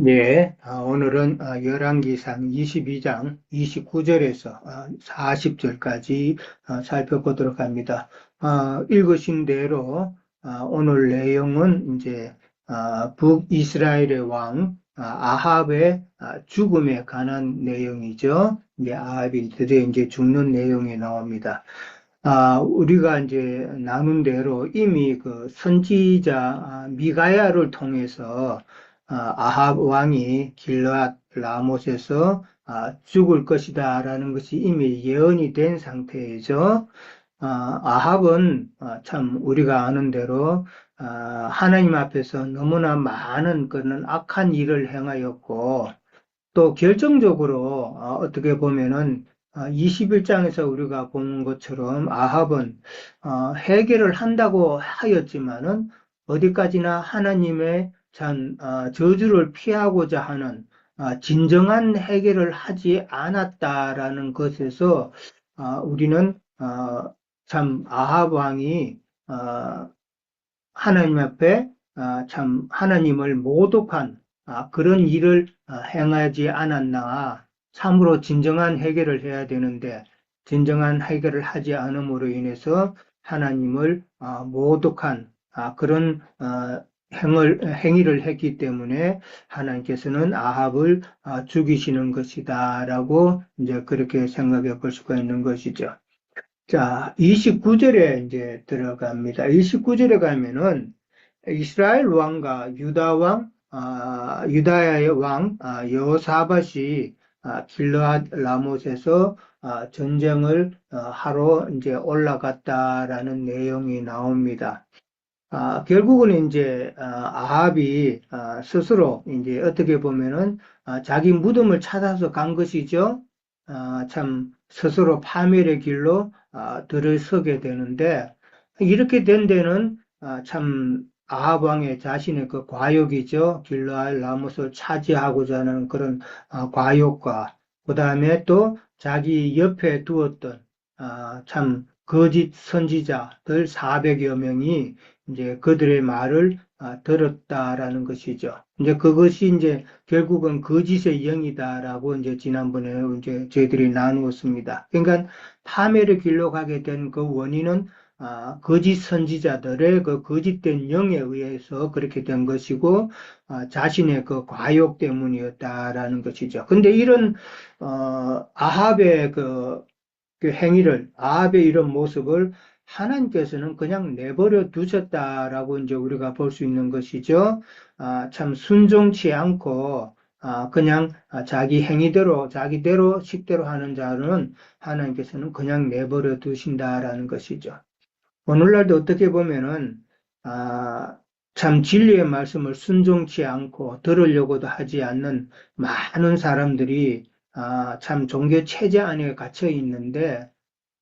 예, 오늘은 열왕기상 22장 29절에서 40절까지 살펴보도록 합니다. 읽으신 대로 오늘 내용은 이제 북이스라엘의 왕 아합의 죽음에 관한 내용이죠. 이제 아합이 드디어 이제 죽는 내용이 나옵니다. 우리가 이제 나눈 대로 이미 그 선지자 미가야를 통해서 아합 왕이 길르앗 라못에서 죽을 것이다라는 것이 이미 예언이 된 상태이죠. 아합은 참 우리가 아는 대로 하나님 앞에서 너무나 많은 그런 악한 일을 행하였고 또 결정적으로 어떻게 보면은 21장에서 우리가 보는 것처럼 아합은 해결을 한다고 하였지만은 어디까지나 하나님의 저주를 피하고자 하는 진정한 해결을 하지 않았다라는 것에서 우리는 참 아합 왕이 하나님 앞에 참 하나님을 모독한 그런 일을 행하지 않았나. 참으로 진정한 해결을 해야 되는데 진정한 해결을 하지 않음으로 인해서 하나님을 모독한 그런 행위를 했기 때문에 하나님께서는 아합을 죽이시는 것이다라고 이제 그렇게 생각해 볼 수가 있는 것이죠. 자, 29절에 이제 들어갑니다. 29절에 가면은 이스라엘 왕과 유다 왕, 유다의 왕, 여호사밧이 길르앗 라못에서 전쟁을 하러 이제 올라갔다라는 내용이 나옵니다. 결국은 이제 아합이 스스로 이제 어떻게 보면은 자기 무덤을 찾아서 간 것이죠. 참 스스로 파멸의 길로 들어서게 되는데 이렇게 된 데는 참 아합 왕의 자신의 그 과욕이죠. 길르앗 라못을 차지하고자 하는 그런 과욕과 그 다음에 또 자기 옆에 두었던 참 거짓 선지자들 400여 명이 이제 그들의 말을 들었다라는 것이죠. 이제 그것이 이제 결국은 거짓의 영이다라고 이제 지난번에 이제 저희들이 나누었습니다. 그러니까 파멸의 길로 가게 된 그 원인은 거짓 선지자들의 그 거짓된 영에 의해서 그렇게 된 것이고 자신의 그 과욕 때문이었다라는 것이죠. 근데 이런 아합의 그 행위를 아합의 이런 모습을 하나님께서는 그냥 내버려 두셨다라고 이제 우리가 볼 수 있는 것이죠. 참 순종치 않고 그냥 자기 행위대로 자기대로 식대로 하는 자는 하나님께서는 그냥 내버려 두신다라는 것이죠. 오늘날도 어떻게 보면은 참 진리의 말씀을 순종치 않고 들으려고도 하지 않는 많은 사람들이 참 종교 체제 안에 갇혀 있는데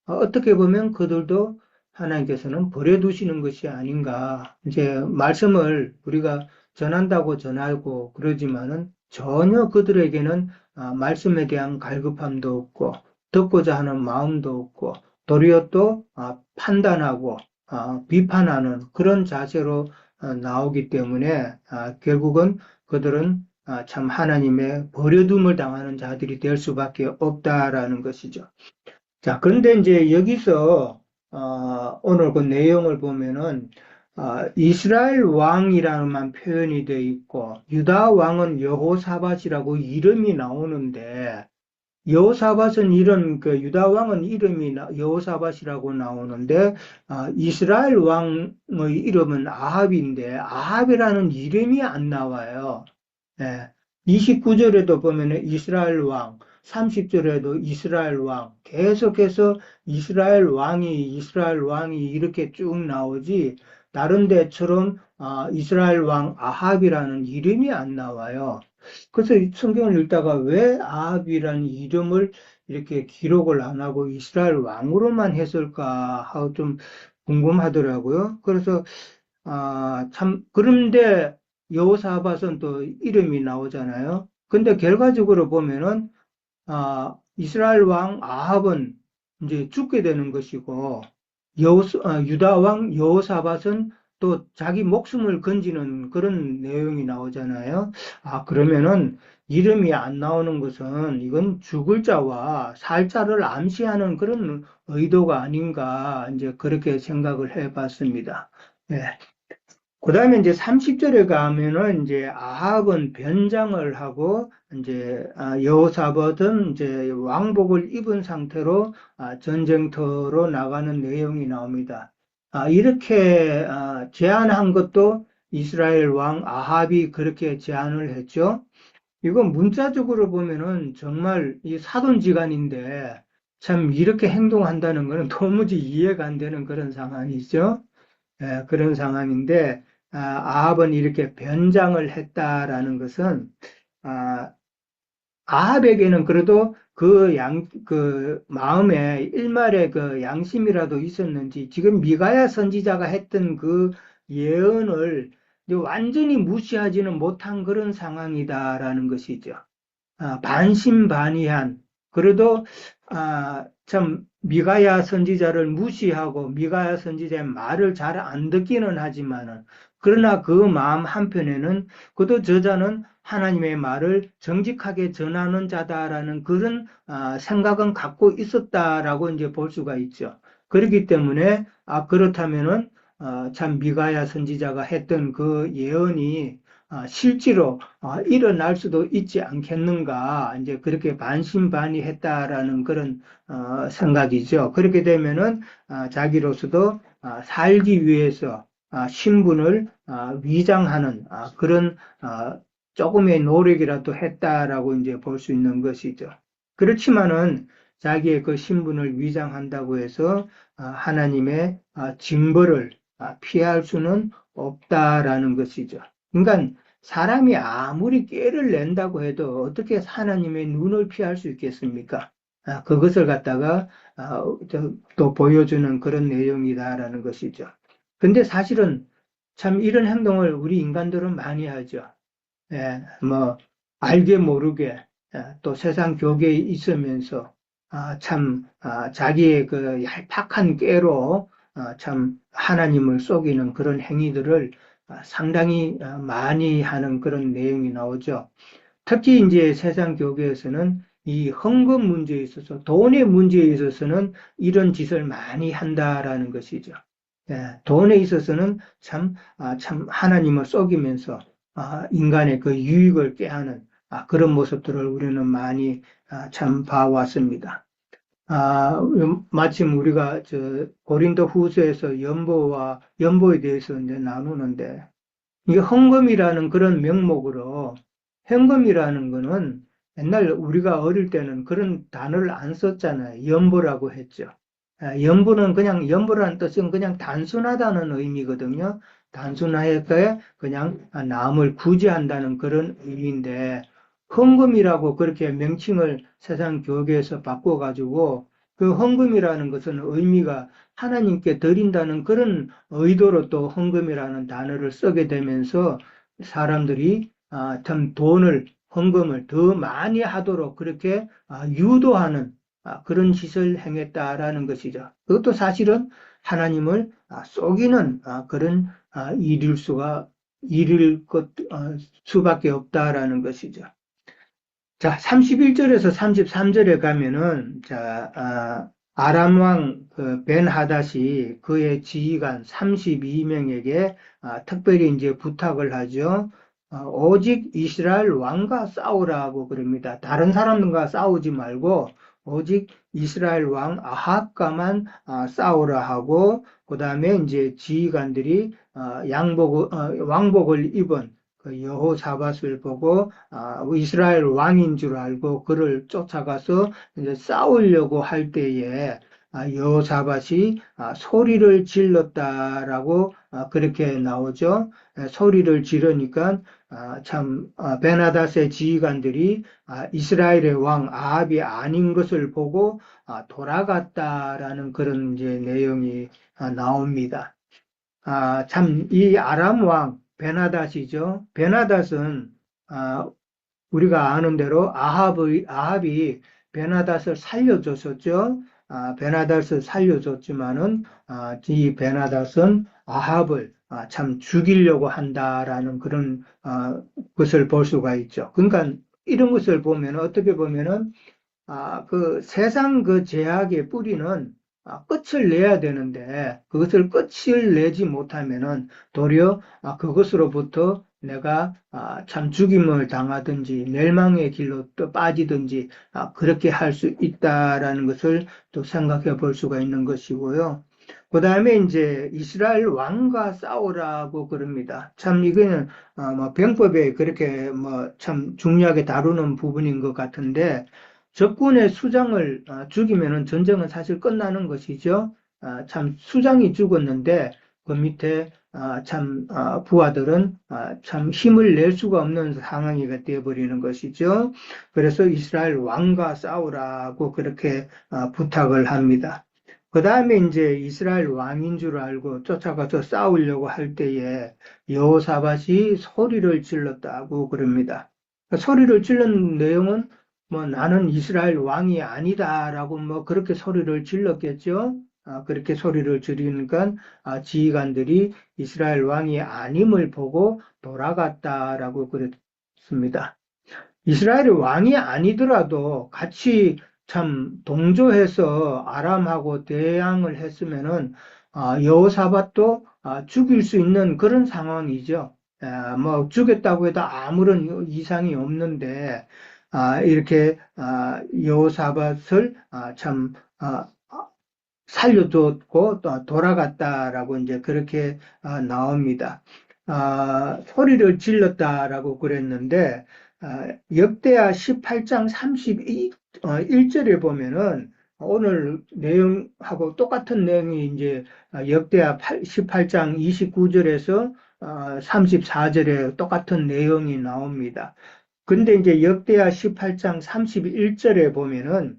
어떻게 보면 그들도 하나님께서는 버려두시는 것이 아닌가. 이제 말씀을 우리가 전한다고 전하고 그러지만은 전혀 그들에게는 말씀에 대한 갈급함도 없고 듣고자 하는 마음도 없고 도리어 또 판단하고 비판하는 그런 자세로 나오기 때문에 결국은 그들은 참 하나님의 버려둠을 당하는 자들이 될 수밖에 없다라는 것이죠. 자, 그런데 이제 여기서 오늘 그 내용을 보면은 이스라엘 왕이라는 표현이 되어 있고 유다 왕은 여호사밧이라고 이름이 나오는데 여호사밧은 이런 그 유다 왕은 이름이 여호사밧이라고 나오는데 이스라엘 왕의 이름은 아합인데 아합이라는 이름이 안 나와요. 예. 29절에도 보면 이스라엘 왕, 30절에도 이스라엘 왕, 계속해서 이스라엘 왕이 이렇게 쭉 나오지, 다른 데처럼 이스라엘 왕 아합이라는 이름이 안 나와요. 그래서 성경을 읽다가 왜 아합이라는 이름을 이렇게 기록을 안 하고 이스라엘 왕으로만 했을까 하고 좀 궁금하더라고요. 그래서 참 그런데 여호사밧은 또 이름이 나오잖아요. 근데 결과적으로 보면은 이스라엘 왕 아합은 이제 죽게 되는 것이고 유다 왕 여호사밧은 또 자기 목숨을 건지는 그런 내용이 나오잖아요. 그러면은 이름이 안 나오는 것은 이건 죽을 자와 살 자를 암시하는 그런 의도가 아닌가 이제 그렇게 생각을 해 봤습니다. 예. 그 다음에 이제 30절에 가면은 이제 아합은 변장을 하고 이제 여호사밧은 이제 왕복을 입은 상태로 전쟁터로 나가는 내용이 나옵니다. 이렇게 제안한 것도 이스라엘 왕 아합이 그렇게 제안을 했죠. 이건 문자적으로 보면은 정말 이 사돈지간인데 참 이렇게 행동한다는 것은 도무지 이해가 안 되는 그런 상황이죠. 그런 상황인데 아합은 이렇게 변장을 했다라는 것은 아, 아합에게는 그래도 그 마음에 일말의 그 양심이라도 있었는지 지금 미가야 선지자가 했던 그 예언을 이제 완전히 무시하지는 못한 그런 상황이다라는 것이죠. 반신반의한 그래도 참 미가야 선지자를 무시하고 미가야 선지자의 말을 잘 안 듣기는 하지만은 그러나 그 마음 한편에는 그도 저자는 하나님의 말을 정직하게 전하는 자다라는 그런 생각은 갖고 있었다라고 이제 볼 수가 있죠. 그렇기 때문에 그렇다면은 참 미가야 선지자가 했던 그 예언이 실제로 일어날 수도 있지 않겠는가, 이제 그렇게 반신반의했다라는 그런 생각이죠. 그렇게 되면은 자기로서도 살기 위해서 신분을 위장하는 그런 조금의 노력이라도 했다라고 이제 볼 수 있는 것이죠. 그렇지만은 자기의 그 신분을 위장한다고 해서 하나님의 징벌을 피할 수는 없다라는 것이죠. 그러니까 사람이 아무리 꾀를 낸다고 해도 어떻게 하나님의 눈을 피할 수 있겠습니까? 그것을 갖다가 또 보여주는 그런 내용이다라는 것이죠. 근데 사실은 참 이런 행동을 우리 인간들은 많이 하죠. 뭐 알게 모르게 또 세상 교계에 있으면서 자기의 그 얄팍한 꾀로 참 하나님을 속이는 그런 행위들을 상당히 많이 하는 그런 내용이 나오죠. 특히 이제 세상 교계에서는 이 헌금 문제에 있어서 돈의 문제에 있어서는 이런 짓을 많이 한다라는 것이죠. 돈에 있어서는 참 하나님을 속이면서 인간의 그 유익을 꾀하는 그런 모습들을 우리는 많이 참 봐왔습니다. 마침 우리가 고린도 후서에서 연보에 대해서 이제 나누는데 이게 헌금이라는 그런 명목으로 헌금이라는 거는 옛날 우리가 어릴 때는 그런 단어를 안 썼잖아요. 연보라고 했죠. 연보는 그냥 연보라는 뜻은 그냥 단순하다는 의미거든요. 단순하게 그냥 남을 구제한다는 그런 의미인데 헌금이라고 그렇게 명칭을 세상 교계에서 바꿔가지고 그 헌금이라는 것은 의미가 하나님께 드린다는 그런 의도로 또 헌금이라는 단어를 쓰게 되면서 사람들이 참 헌금을 더 많이 하도록 그렇게 유도하는 그런 짓을 행했다라는 것이죠. 그것도 사실은 하나님을 속이는 그런 수밖에 없다라는 것이죠. 자, 31절에서 33절에 가면은, 아람 왕그 벤하닷이 그의 지휘관 32명에게 특별히 이제 부탁을 하죠. 오직 이스라엘 왕과 싸우라고 그럽니다. 다른 사람들과 싸우지 말고 오직 이스라엘 왕 아합과만 싸우라 하고 그 다음에 이제 지휘관들이 왕복을 입은 그 여호사밧을 보고 이스라엘 왕인 줄 알고 그를 쫓아가서 이제 싸우려고 할 때에 여호사밧이 소리를 질렀다라고 그렇게 나오죠. 소리를 지르니까 베나닷의 지휘관들이 이스라엘의 왕 아합이 아닌 것을 보고 돌아갔다라는 그런 이제 내용이 나옵니다. 이 아람 왕 베나닷이죠. 베나닷은 우리가 아는 대로 아합이 베나닷을 살려줬었죠. 베나닷을 살려줬지만은 이 베나닷은 아합을 참 죽이려고 한다라는 그런 것을 볼 수가 있죠. 그러니까 이런 것을 보면 어떻게 보면은 그 세상 그 제약의 뿌리는 끝을 내야 되는데 그것을 끝을 내지 못하면은 도리어 그것으로부터 내가 참 죽임을 당하든지 멸망의 길로 또 빠지든지 그렇게 할 수 있다라는 것을 또 생각해 볼 수가 있는 것이고요. 그 다음에 이제 이스라엘 왕과 싸우라고 그럽니다. 참 이거는 뭐 병법에 그렇게 뭐 참 중요하게 다루는 부분인 것 같은데 적군의 수장을 죽이면은 전쟁은 사실 끝나는 것이죠. 참 수장이 죽었는데 그 밑에 참 부하들은 참 힘을 낼 수가 없는 상황이 되어버리는 것이죠. 그래서 이스라엘 왕과 싸우라고 그렇게 부탁을 합니다. 그 다음에 이제 이스라엘 왕인 줄 알고 쫓아가서 싸우려고 할 때에 여호사밧이 소리를 질렀다고 그럽니다. 소리를 질른 내용은 뭐 나는 이스라엘 왕이 아니다라고 뭐 그렇게 소리를 질렀겠죠. 그렇게 소리를 지르니까 지휘관들이 이스라엘 왕이 아님을 보고 돌아갔다라고 그랬습니다. 이스라엘의 왕이 아니더라도 같이 참 동조해서 아람하고 대항을 했으면은 여호사밧도 죽일 수 있는 그런 상황이죠. 뭐 죽였다고 해도 아무런 이상이 없는데 이렇게 여호사밧을 참 살려줬고 또 돌아갔다라고 이제 그렇게 나옵니다. 소리를 질렀다라고 그랬는데 역대하 18장 31절에 보면은 오늘 내용하고 똑같은 내용이 이제 역대하 18장 29절에서 34절에 똑같은 내용이 나옵니다. 근데 이제 역대하 18장 31절에 보면은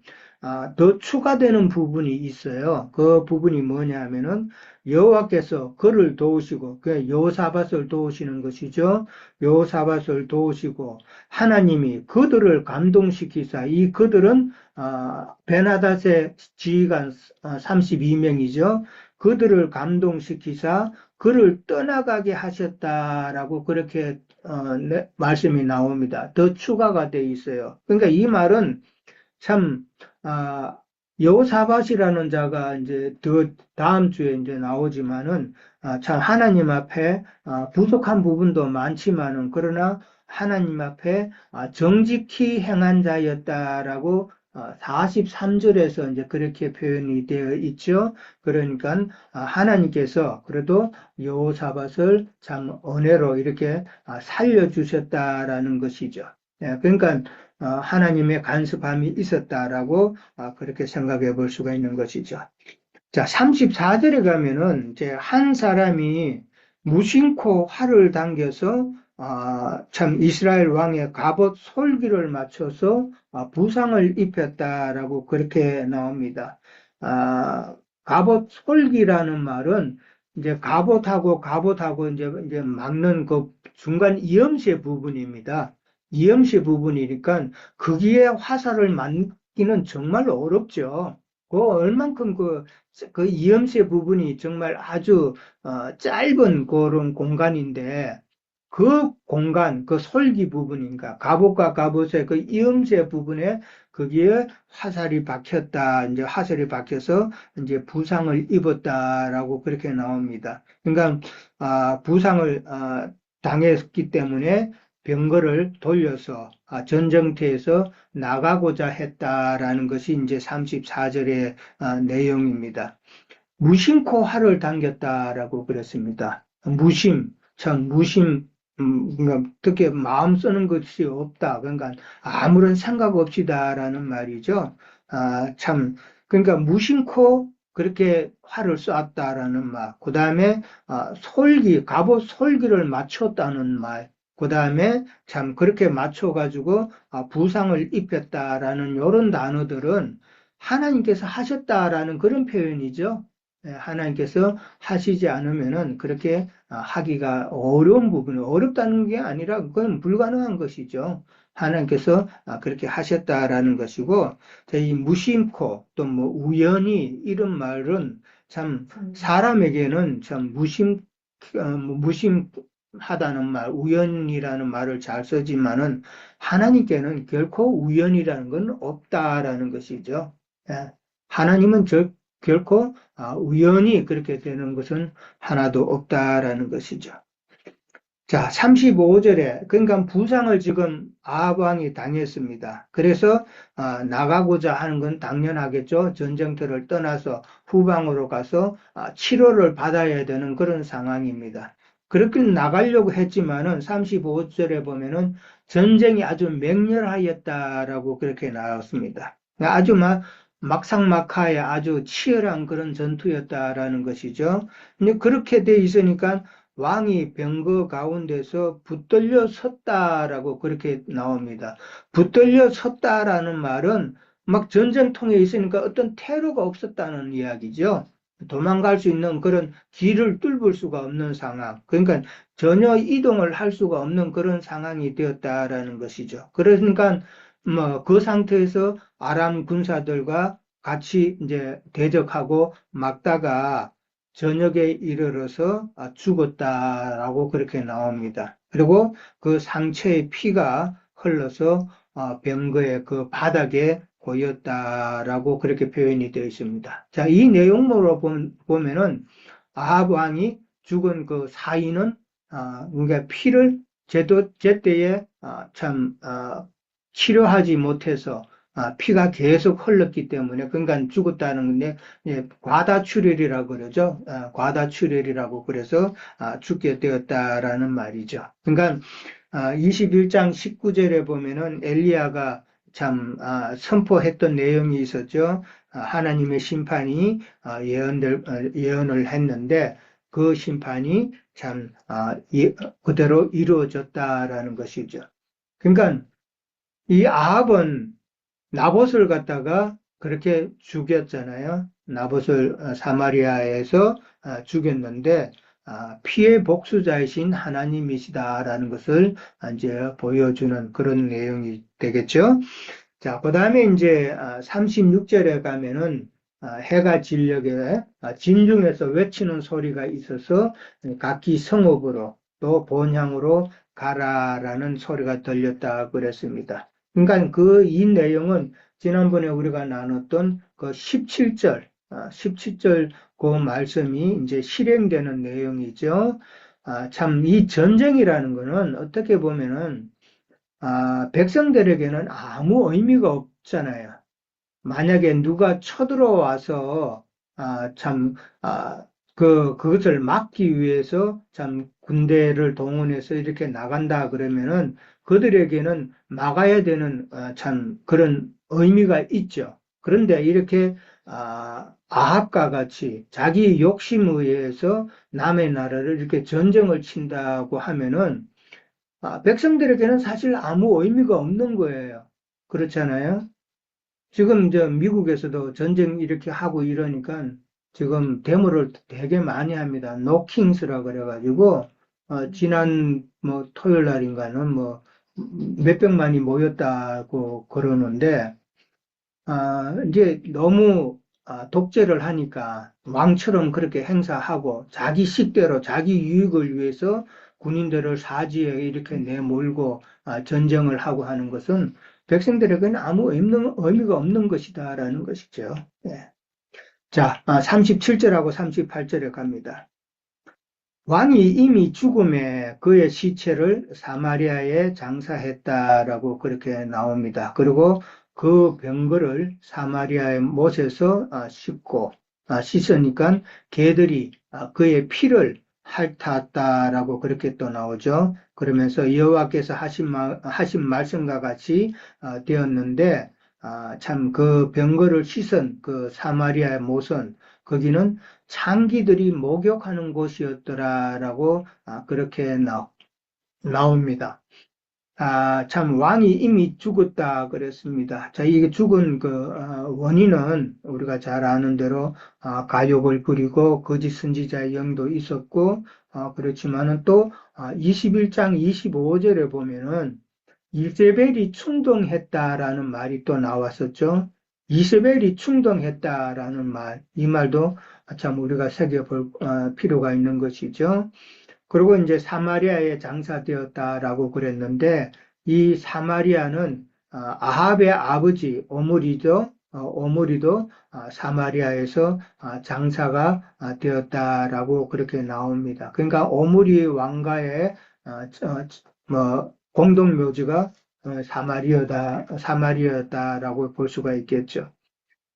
더 추가되는 부분이 있어요. 그 부분이 뭐냐 하면은 여호와께서 그를 도우시고 그 여호사밧을 도우시는 것이죠. 여호사밧을 도우시고 하나님이 그들을 감동시키사 이 그들은 베나닷의 지휘관 32명이죠. 그들을 감동시키사 그를 떠나가게 하셨다라고 그렇게 말씀이 나옵니다. 더 추가가 돼 있어요. 그러니까 이 말은 참 여호사밧이라는 자가 이제 더 다음 주에 이제 나오지만은 참 하나님 앞에 부족한 부분도 많지만은 그러나 하나님 앞에 정직히 행한 자였다라고 43절에서 이제 그렇게 표현이 되어 있죠. 그러니까 하나님께서 그래도 여호사밧을 참 은혜로 이렇게 살려주셨다라는 것이죠. 그러니까 하나님의 간섭함이 있었다라고 그렇게 생각해 볼 수가 있는 것이죠. 자, 34절에 가면은 이제 한 사람이 무심코 활을 당겨서 참 이스라엘 왕의 갑옷 솔기를 맞춰서 부상을 입혔다라고 그렇게 나옵니다. 갑옷 솔기라는 말은 이제 갑옷하고 이제 막는 그 중간 이음새 부분입니다. 이음새 부분이니까 거기에 화살을 맞기는 정말 어렵죠. 그 얼만큼 그 이음새 부분이 정말 아주 짧은 그런 공간인데 그 공간, 그 솔기 부분인가, 갑옷과 갑옷의 그 이음새 부분에 거기에 화살이 박혔다, 이제 화살이 박혀서 이제 부상을 입었다라고 그렇게 나옵니다. 그러니까 부상을 당했기 때문에 병거를 돌려서 전쟁터에서 나가고자 했다라는 것이 이제 34절의 내용입니다. 무심코 활을 당겼다라고 그랬습니다. 무심, 그러니까 어떻게 마음 쓰는 것이 없다. 그러니까 아무런 생각 없이다라는 말이죠. 참, 그러니까 무심코 그렇게 활을 쏘았다라는 말. 그 다음에 갑옷 솔기를 맞췄다는 말. 그 다음에 참 그렇게 맞춰가지고 부상을 입혔다라는 이런 단어들은 하나님께서 하셨다라는 그런 표현이죠. 하나님께서 하시지 않으면은 그렇게 하기가 어려운 부분이 어렵다는 게 아니라 그건 불가능한 것이죠. 하나님께서 그렇게 하셨다라는 것이고, 이 무심코 또 뭐 우연히 이런 말은 참 사람에게는 참 무심하다는 말, 우연이라는 말을 잘 쓰지만은 하나님께는 결코 우연이라는 건 없다라는 것이죠. 예. 하나님은 결코 우연히 그렇게 되는 것은 하나도 없다라는 것이죠. 자, 35절에, 그러니까 부상을 지금 아합 왕이 당했습니다. 그래서 나가고자 하는 건 당연하겠죠. 전쟁터를 떠나서 후방으로 가서 치료를 받아야 되는 그런 상황입니다. 그렇게 나가려고 했지만은 35절에 보면은 전쟁이 아주 맹렬하였다라고 그렇게 나왔습니다. 아주 막상막하에 아주 치열한 그런 전투였다라는 것이죠. 근데 그렇게 돼 있으니까 왕이 병거 가운데서 붙들려 섰다라고 그렇게 나옵니다. 붙들려 섰다라는 말은 막 전쟁통에 있으니까 어떤 퇴로가 없었다는 이야기죠. 도망갈 수 있는 그런 길을 뚫을 수가 없는 상황. 그러니까 전혀 이동을 할 수가 없는 그런 상황이 되었다라는 것이죠. 그러니까 뭐 그 상태에서 아람 군사들과 같이 이제 대적하고 막다가 저녁에 이르러서 죽었다라고 그렇게 나옵니다. 그리고 그 상처의 피가 흘러서 병거의 그 바닥에 고였다라고 그렇게 표현이 되어 있습니다. 자, 이 내용으로 보면은 아합 왕이 죽은 그 사인은 그러니까 피를 제때에 참 치료하지 못해서 피가 계속 흘렀기 때문에 그러니까 죽었다는 건데 과다출혈이라고 그러죠. 과다출혈이라고 그래서 죽게 되었다라는 말이죠. 그러니까 21장 19절에 보면은 엘리야가 참 선포했던 내용이 있었죠. 하나님의 심판이 예언을 했는데 그 심판이 참 그대로 이루어졌다라는 것이죠. 그러니까 이 아합은 나봇을 갖다가 그렇게 죽였잖아요. 나봇을 사마리아에서 죽였는데 피의 복수자이신 하나님이시다라는 것을 이제 보여주는 그런 내용이 되겠죠. 자, 그 다음에 이제 36절에 가면은 해가 진녘에 진중에서 외치는 소리가 있어서 각기 성읍으로 또 본향으로 가라라는 소리가 들렸다 그랬습니다. 그러니까 그 이 내용은 지난번에 우리가 나눴던 그 17절, 17절 그 말씀이 이제 실행되는 내용이죠. 참 이 전쟁이라는 거는 어떻게 보면은 백성들에게는 아무 의미가 없잖아요. 만약에 누가 쳐들어와서 참 그것을 막기 위해서 참 군대를 동원해서 이렇게 나간다 그러면은 그들에게는 막아야 되는 참 그런 의미가 있죠. 그런데 이렇게 아합과 같이 자기 욕심에 의해서 남의 나라를 이렇게 전쟁을 친다고 하면은 백성들에게는 사실 아무 의미가 없는 거예요. 그렇잖아요. 지금 저 미국에서도 전쟁 이렇게 하고 이러니까 지금 데모를 되게 많이 합니다. 노킹스라 그래가지고 지난 뭐 토요일 날인가는 뭐 몇백만이 모였다고 그러는데 이제 너무 독재를 하니까 왕처럼 그렇게 행사하고 자기 식대로 자기 유익을 위해서 군인들을 사지에 이렇게 내몰고 전쟁을 하고 하는 것은 백성들에게는 아무 의미가 없는 것이다라는 것이죠. 예. 자, 37절하고 38절에 갑니다. 왕이 이미 죽음에 그의 시체를 사마리아에 장사했다라고 그렇게 나옵니다. 그리고 그 병거를 사마리아의 못에서 씻으니까 개들이 그의 피를 핥았다라고 그렇게 또 나오죠. 그러면서 여호와께서 하신 말씀과 같이 되었는데 참 그 병거를 씻은 그 사마리아의 못은 거기는 창기들이 목욕하는 곳이었더라라고 그렇게 나옵니다. 참 왕이 이미 죽었다 그랬습니다. 자, 이게 죽은 그 원인은 우리가 잘 아는 대로 가욕을 부리고 거짓 선지자의 영도 있었고 그렇지만은 또 21장 25절에 보면은 이세벨이 충동했다라는 말이 또 나왔었죠. 이세벨이 충동했다라는 말, 이 말도 참 우리가 새겨볼 필요가 있는 것이죠. 그리고 이제 사마리아에 장사되었다라고 그랬는데 이 사마리아는 아합의 아버지 오므리도 사마리아에서 장사가 되었다라고 그렇게 나옵니다. 그러니까 오므리 왕가의 뭐 공동묘지가 사마리아다라고 볼 수가 있겠죠.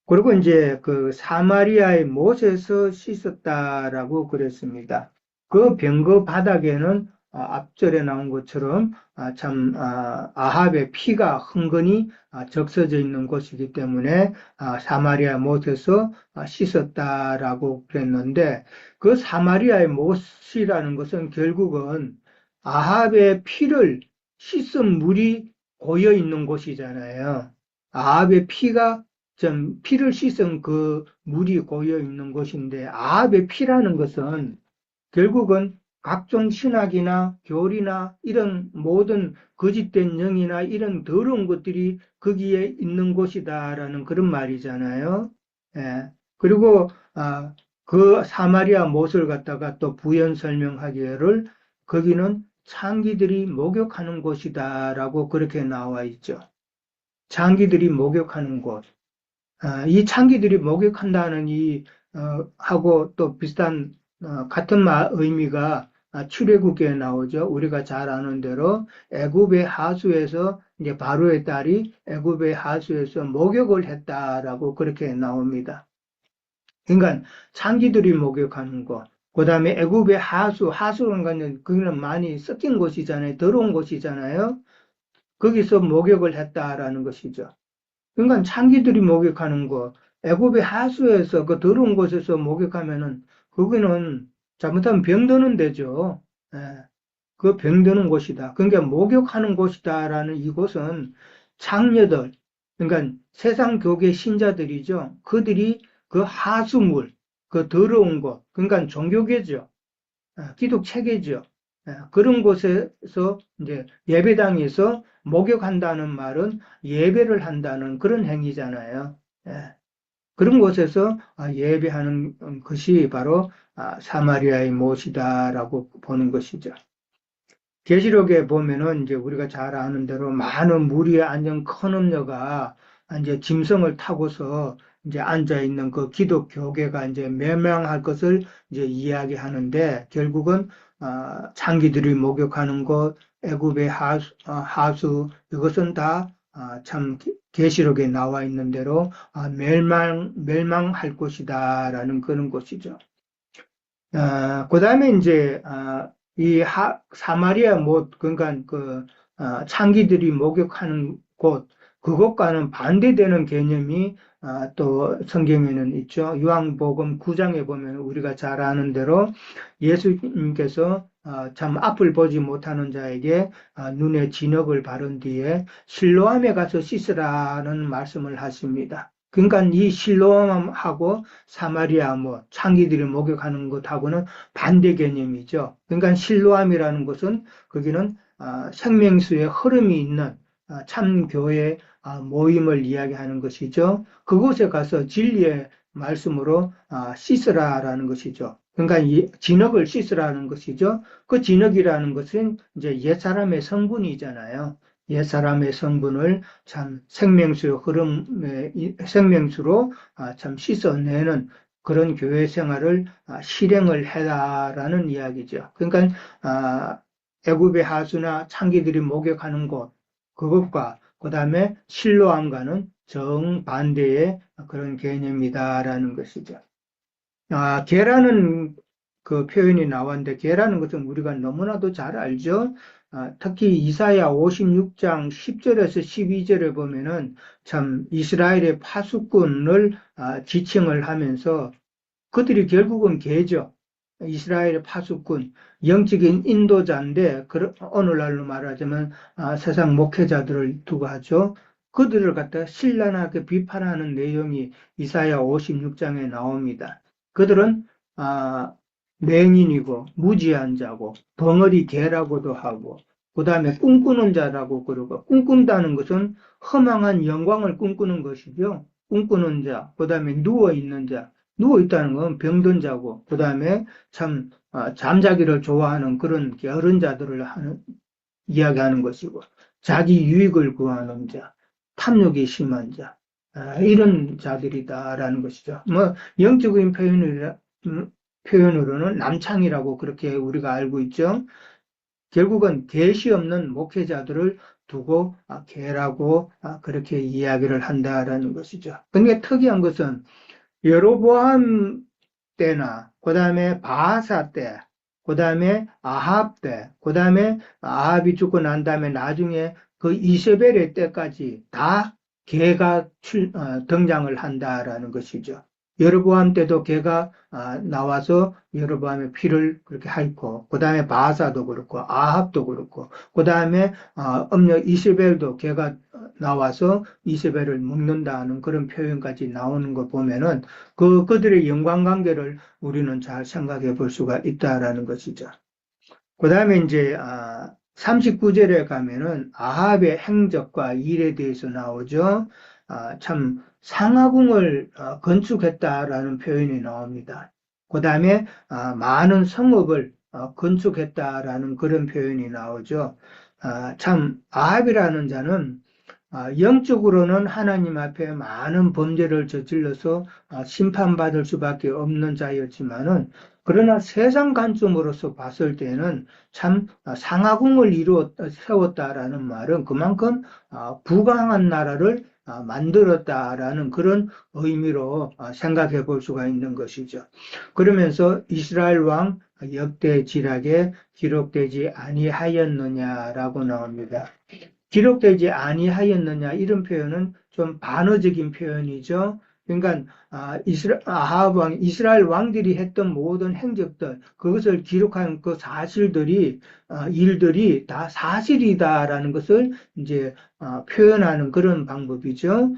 그리고 이제 그 사마리아의 못에서 씻었다라고 그랬습니다. 그 병거 바닥에는 앞절에 나온 것처럼 참 아합의 피가 흥건히 적셔져 있는 곳이기 때문에 사마리아 못에서 씻었다라고 그랬는데 그 사마리아의 못이라는 것은 결국은 아합의 피를 씻은 물이 고여 있는 곳이잖아요. 아합의 피가 좀 피를 씻은 그 물이 고여 있는 곳인데 아합의 피라는 것은 결국은 각종 신학이나 교리나 이런 모든 거짓된 영이나 이런 더러운 것들이 거기에 있는 곳이다라는 그런 말이잖아요. 예. 그리고 그 사마리아 못을 갖다가 또 부연 설명하기를 거기는 창기들이 목욕하는 곳이다라고 그렇게 나와 있죠. 창기들이 목욕하는 곳. 이 창기들이 목욕한다는 하고 또 비슷한 같은 의미가 출애굽기에 나오죠. 우리가 잘 아는 대로 애굽의 하수에서 이제 바로의 딸이 애굽의 하수에서 목욕을 했다라고 그렇게 나옵니다. 그러니까 창기들이 목욕하는 곳. 그다음에 애굽의 하수는 거기는 많이 섞인 곳이잖아요. 더러운 곳이잖아요. 거기서 목욕을 했다라는 것이죠. 그러니까 창기들이 목욕하는 곳, 애굽의 하수에서 그 더러운 곳에서 목욕하면은 거기는 잘못하면 병드는 데죠. 예, 그 병드는 곳이다. 그러니까 목욕하는 곳이다라는 이곳은 창녀들, 그러니까 세상 교계 신자들이죠. 그들이 그 하수물, 그 더러운 곳, 그러니까 종교계죠. 기독 체계죠. 그런 곳에서 이제 예배당에서 목욕한다는 말은 예배를 한다는 그런 행위잖아요. 예, 그런 곳에서 예배하는 것이 바로 사마리아의 못이다라고 보는 것이죠. 계시록에 보면은 이제 우리가 잘 아는 대로 많은 무리에 앉은 큰 음녀가 이제 짐승을 타고서 이제 앉아 있는 그 기독 교계가 이제 멸망할 것을 이제 이야기하는데 결국은 창기들이 목욕하는 곳, 애굽의 하수 이것은 다 참 계시록에 나와 있는 대로 멸망할 곳이다라는 그런 곳이죠. 그다음에 이제 사마리아 못 그러니까 그 창기들이 목욕하는 곳 그것과는 반대되는 개념이 또 성경에는 있죠. 요한복음 9장에 보면 우리가 잘 아는 대로 예수님께서 참 앞을 보지 못하는 자에게 눈에 진흙을 바른 뒤에 실로암에 가서 씻으라는 말씀을 하십니다. 그러니까 이 실로암하고 사마리아 뭐 창기들이 목욕하는 것하고는 반대 개념이죠. 그러니까 실로암이라는 것은 거기는 생명수의 흐름이 있는 참 교회 모임을 이야기하는 것이죠. 그곳에 가서 진리의 말씀으로 씻으라라는 것이죠. 그러니까 이 진흙을 씻으라는 것이죠. 그 진흙이라는 것은 이제 옛사람의 성분이잖아요. 옛사람의 성분을 참 생명수의 흐름의 생명수로 참 씻어내는 그런 교회 생활을 실행을 해라라는 이야기죠. 그러니까 애굽의 하수나 창기들이 목욕하는 곳 그것과 그다음에 실로암과는 정반대의 그런 개념이다라는 것이죠. 계라는 그 표현이 나왔는데 계라는 것은 우리가 너무나도 잘 알죠. 특히 이사야 56장 10절에서 12절에 보면은 참 이스라엘의 파수꾼을 지칭을 하면서 그들이 결국은 개죠. 이스라엘의 파수꾼, 영적인 인도자인데 오늘날로 말하자면 세상 목회자들을 두고 하죠. 그들을 갖다 신랄하게 비판하는 내용이 이사야 56장에 나옵니다. 그들은 맹인이고 무지한 자고 벙어리 개라고도 하고 그 다음에 꿈꾸는 자라고 그러고 꿈꾼다는 것은 허망한 영광을 꿈꾸는 것이죠. 꿈꾸는 자, 그 다음에 누워있는 자 누워 있다는 건 병든 자고, 그 다음에 참 잠자기를 좋아하는 그런 게으른 자들을 이야기하는 것이고, 자기 유익을 구하는 자, 탐욕이 심한 자, 이런 자들이다라는 것이죠. 뭐 영적인 표현으로는 남창이라고 그렇게 우리가 알고 있죠. 결국은 계시 없는 목회자들을 두고 개라고 그렇게 이야기를 한다라는 것이죠. 근데 특이한 것은 여로보암 때나 그다음에 바하사 때, 그다음에 아합 때, 그다음에 아합이 죽고 난 다음에 나중에 그 이세벨의 때까지 다 개가 등장을 한다라는 것이죠. 여로보암 때도 개가 나와서 여로보암의 피를 그렇게 핥고, 그다음에 바하사도 그렇고, 아합도 그렇고, 그다음에 엄녀 이세벨도 개가 나와서 이세벨을 먹는다는 그런 표현까지 나오는 거 보면은 그들의 연관관계를 우리는 잘 생각해 볼 수가 있다라는 것이죠. 그 다음에 이제 39절에 가면은 아합의 행적과 일에 대해서 나오죠. 참 상하궁을 건축했다라는 표현이 나옵니다. 그 다음에 많은 성읍을 건축했다라는 그런 표현이 나오죠. 참 아합이라는 자는 영적으로는 하나님 앞에 많은 범죄를 저질러서 심판받을 수밖에 없는 자였지만은, 그러나 세상 관점으로서 봤을 때는 참 상하궁을 세웠다라는 말은 그만큼 부강한 나라를 만들었다라는 그런 의미로 생각해 볼 수가 있는 것이죠. 그러면서 이스라엘 왕 역대지락에 기록되지 아니하였느냐라고 나옵니다. 기록되지 아니하였느냐 이런 표현은 좀 반어적인 표현이죠. 그러니까 아합 왕, 이스라엘 왕들이 했던 모든 행적들, 그것을 기록한 그 사실들이 일들이 다 사실이다라는 것을 이제 표현하는 그런 방법이죠.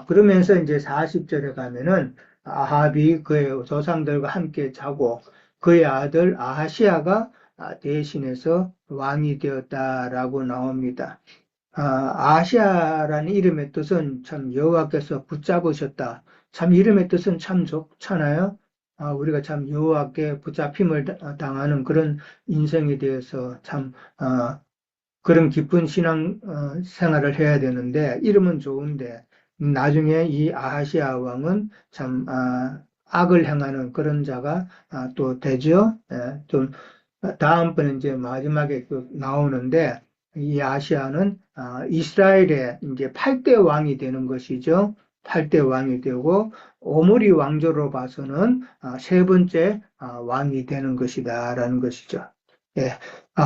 그러면서 이제 40절에 가면은 아합이 그의 조상들과 함께 자고 그의 아들 아하시아가 대신해서 왕이 되었다라고 나옵니다. 아시아라는 이름의 뜻은 참 여호와께서 붙잡으셨다. 참 이름의 뜻은 참 좋잖아요. 우리가 참 여호와께 붙잡힘을 당하는 그런 인생에 대해서 참 그런 기쁜 신앙 생활을 해야 되는데 이름은 좋은데 나중에 이 아하시아 왕은 참 악을 행하는 그런 자가 또 되죠. 좀 다음번에 이제 마지막에 나오는데 이 아시아는 이스라엘의 이제 8대 왕이 되는 것이죠. 8대 왕이 되고 오므리 왕조로 봐서는 세 번째 왕이 되는 것이다라는 것이죠. 예,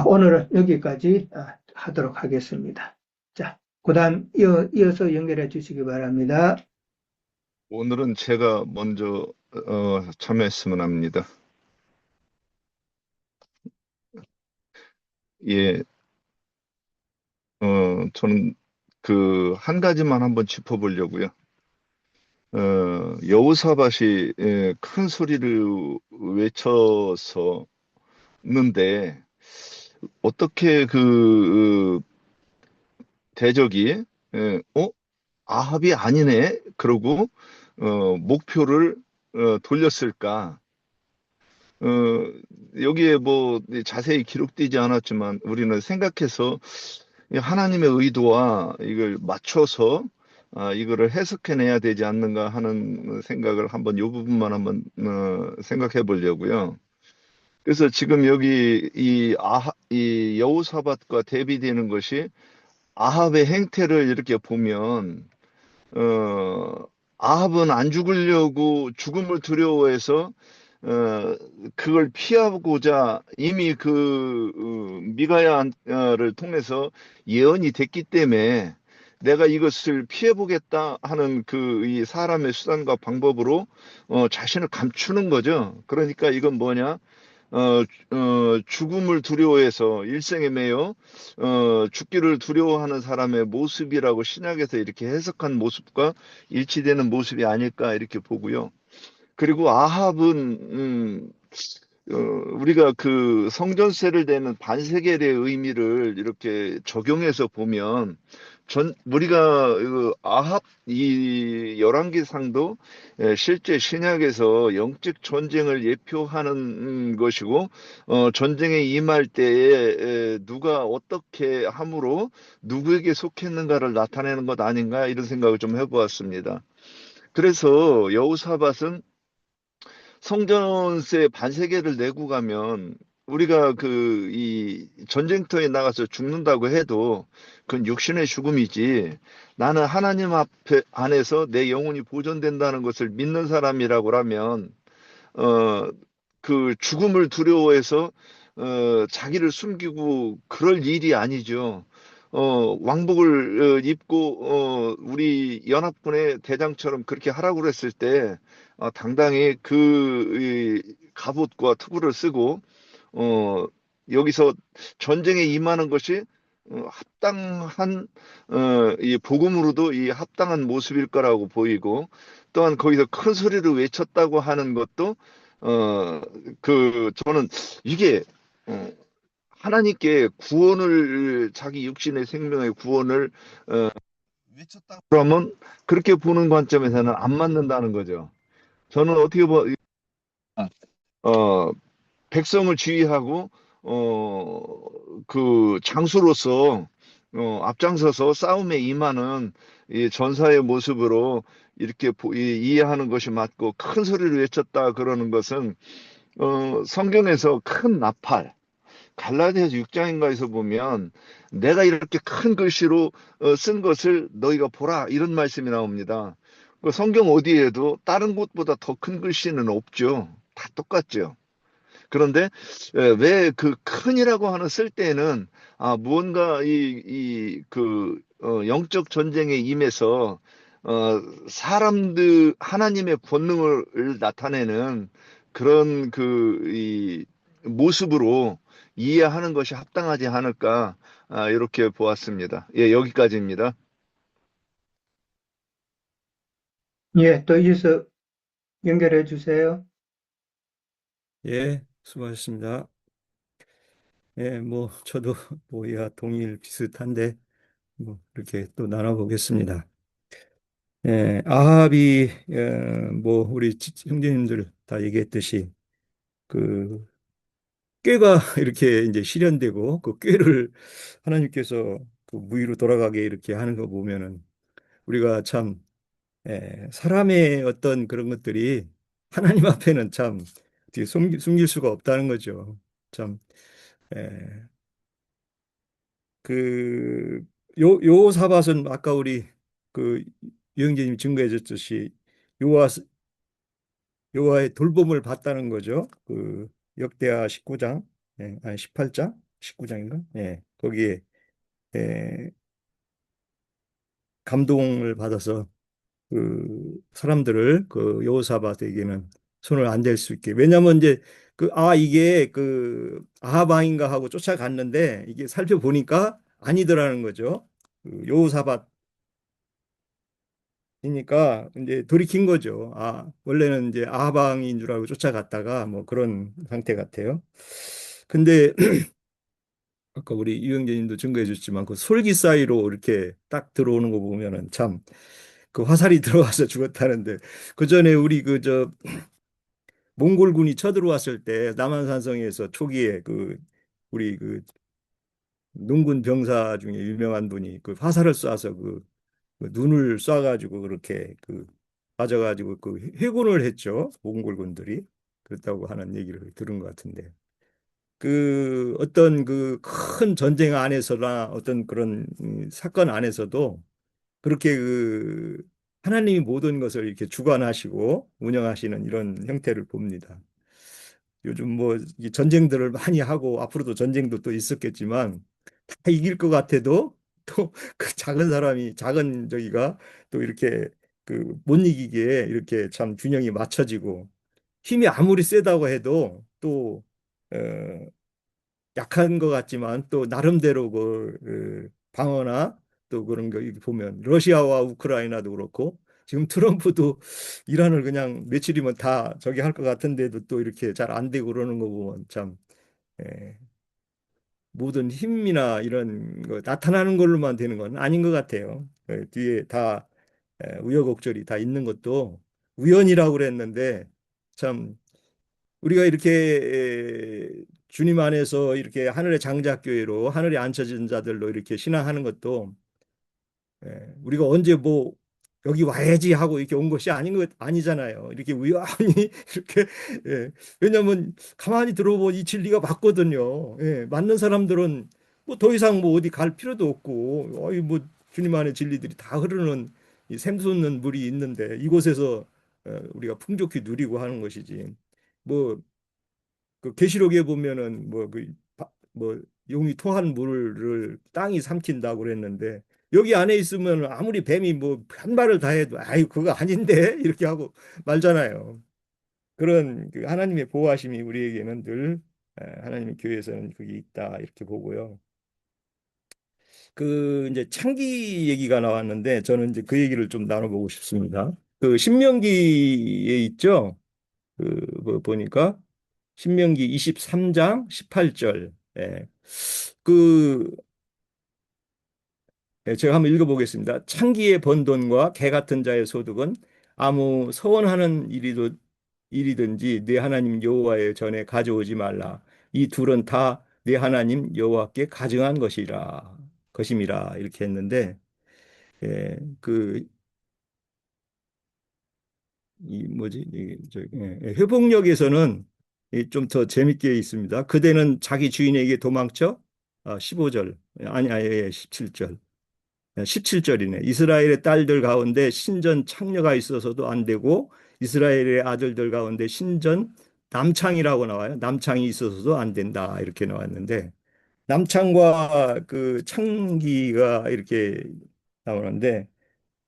오늘은 여기까지 하도록 하겠습니다. 자, 그다음 이어서 연결해 주시기 바랍니다. 오늘은 제가 먼저 참여했으면 합니다. 예, 저는 그 한 가지만 한번 짚어보려고요. 여호사밧이 큰 소리를 외쳤었는데 어떻게 그 대적이 아합이 아니네 그러고 목표를 돌렸을까? 어, 여기에 뭐 자세히 기록되지 않았지만 우리는 생각해서 이 하나님의 의도와 이걸 맞춰서 이거를 해석해내야 되지 않는가 하는 생각을 한번 이 부분만 한번 생각해 보려고요. 그래서 지금 여기 이 여호사밧과 대비되는 것이 아합의 행태를 이렇게 보면 어, 아합은 안 죽으려고 죽음을 두려워해서 어, 그걸 피하고자 이미 그 미가야를 통해서 예언이 됐기 때문에 내가 이것을 피해보겠다 하는 그 이 사람의 수단과 방법으로 자신을 감추는 거죠. 그러니까 이건 뭐냐? 죽음을 두려워해서 일생에 매여 죽기를 두려워하는 사람의 모습이라고 신약에서 이렇게 해석한 모습과 일치되는 모습이 아닐까 이렇게 보고요. 그리고 아합은 우리가 그 성전세를 내는 반세겔의 의미를 이렇게 적용해서 보면 우리가 그 아합 이 열왕기상도 실제 신약에서 영적 전쟁을 예표하는 것이고 전쟁에 임할 때에 누가 어떻게 함으로 누구에게 속했는가를 나타내는 것 아닌가 이런 생각을 좀 해보았습니다. 그래서 여호사밧은 성전세 반세계를 내고 가면 우리가 그 이 전쟁터에 나가서 죽는다고 해도 그건 육신의 죽음이지 나는 하나님 앞에 안에서 내 영혼이 보존된다는 것을 믿는 사람이라고 하면 어 그 죽음을 두려워해서 자기를 숨기고 그럴 일이 아니죠. 왕복을 입고 우리 연합군의 대장처럼 그렇게 하라고 그랬을 때 당당히 이 갑옷과 투구를 쓰고 어, 여기서 전쟁에 임하는 것이 합당한 이 복음으로도 이 합당한 모습일 거라고 보이고 또한 거기서 큰 소리를 외쳤다고 하는 것도 저는 이게 어, 하나님께 구원을 자기 육신의 생명의 구원을 어, 외쳤다 그러면 그렇게 보는 관점에서는 안 맞는다는 거죠. 저는 어떻게 어, 백성을 지휘하고 그 장수로서 앞장서서 싸움에 임하는 이 전사의 모습으로 이렇게 이해하는 것이 맞고 큰 소리를 외쳤다 그러는 것은 성경에서 큰 나팔 갈라디아서 6장인가에서 보면 내가 이렇게 큰 글씨로 쓴 것을 너희가 보라 이런 말씀이 나옵니다. 그 성경 어디에도 다른 곳보다 더 큰 글씨는 없죠. 다 똑같죠. 그런데 왜 그 큰이라고 하는 쓸 때에는 무언가 영적 전쟁에 임해서 사람들 하나님의 권능을 나타내는 그런 이 모습으로 이해하는 것이 합당하지 않을까 이렇게 보았습니다. 예, 여기까지입니다. 예, 또 이어서 연결해 주세요. 예, 수고하셨습니다. 예, 뭐 저도 뭐야 동일 비슷한데 뭐 이렇게 또 나눠보겠습니다. 예, 아합이 뭐 우리 형제님들 다 얘기했듯이 그 꾀가 이렇게 이제 실현되고 그 꾀를 하나님께서 그 무위로 돌아가게 이렇게 하는 거 보면은 우리가 참 사람의 어떤 그런 것들이 하나님 앞에는 참 어떻게 숨길 수가 없다는 거죠. 참 예, 그, 요 사밭은 아까 우리 그 유영재님 증거해 줬듯이 요하, 요하의 돌봄을 받다는 거죠. 그 역대하 19장, 아니 18장? 19장인가? 예, 거기에 예, 감동을 받아서 그 사람들을 그 여호사밧에게는 손을 안 댈 수 있게. 왜냐면 이제 이게 그 아합 왕인가 하고 쫓아갔는데 이게 살펴보니까 아니더라는 거죠. 그 여호사밧 이니까 이제 돌이킨 거죠. 원래는 이제 아방인 줄 알고 쫓아갔다가 뭐 그런 상태 같아요. 근데 아까 우리 유영재님도 증거해 줬지만 그 솔기 사이로 이렇게 딱 들어오는 거 보면은 참 그 화살이 들어와서 죽었다는데 그 전에 우리 그 저 몽골군이 쳐들어왔을 때 남한산성에서 초기에 그 우리 그 농군 병사 중에 유명한 분이 그 화살을 쏴서 그 눈을 쏴가지고 그렇게 그 맞아가지고 그 회군을 했죠. 몽골군들이 그렇다고 하는 얘기를 들은 것 같은데 그 어떤 그 큰 전쟁 안에서나 어떤 그런 사건 안에서도 그렇게 그 하나님이 모든 것을 이렇게 주관하시고 운영하시는 이런 형태를 봅니다. 요즘 뭐 전쟁들을 많이 하고 앞으로도 전쟁도 또 있었겠지만 다 이길 것 같아도 또 그 작은 사람이 작은 저기가 또 이렇게 그 못 이기게 이렇게 참 균형이 맞춰지고 힘이 아무리 세다고 해도 또 어, 약한 것 같지만 또 나름대로 방어나 또 그런 거 보면 러시아와 우크라이나도 그렇고 지금 트럼프도 이란을 그냥 며칠이면 다 저기 할 것 같은데도 또 이렇게 잘 안 되고 그러는 거 보면 참 예, 모든 힘이나 이런 거 나타나는 걸로만 되는 건 아닌 것 같아요. 뒤에 다 우여곡절이 다 있는 것도 우연이라고 그랬는데 참 우리가 이렇게 주님 안에서 이렇게 하늘의 장자교회로 하늘에 앉혀진 자들로 이렇게 신앙하는 것도 우리가 언제 뭐 여기 와야지 하고 이렇게 온 것이 아니잖아요. 이렇게 우연히 이렇게 왜냐하면 가만히 들어보면 이 진리가 맞거든요. 맞는 사람들은 뭐 더 이상 뭐 어디 갈 필요도 없고 어이 뭐 주님 안의 진리들이 다 흐르는 이 샘솟는 물이 있는데 이곳에서 우리가 풍족히 누리고 하는 것이지. 뭐 그 계시록에 보면은 뭐 용이 토한 물을 땅이 삼킨다고 그랬는데 여기 안에 있으면 아무리 뱀이 뭐 한 발을 다 해도 아유 그거 아닌데 이렇게 하고 말잖아요. 그런 그 하나님의 보호하심이 우리에게는 늘 하나님의 교회에서는 그게 있다 이렇게 보고요. 그 이제 창기 얘기가 나왔는데 저는 이제 그 얘기를 좀 나눠보고 싶습니다. 그 신명기에 있죠. 뭐 보니까 신명기 23장 18절. 예. 그 제가 한번 읽어보겠습니다. 창기의 번 돈과 개 같은 자의 소득은 아무 서원하는 일이든지 네 하나님 여호와의 전에 가져오지 말라. 이 둘은 다 네 하나님 여호와께 가증한 것임이라 이렇게 했는데 그 이 뭐지 회복력에서는 좀 더 재밌게 있습니다. 그대는 자기 주인에게 도망쳐 15절 아니 17절 17절이네. 이스라엘의 딸들 가운데 신전 창녀가 있어서도 안 되고 이스라엘의 아들들 가운데 신전 남창이라고 나와요. 남창이 있어서도 안 된다. 이렇게 나왔는데 남창과 그 창기가 이렇게 나오는데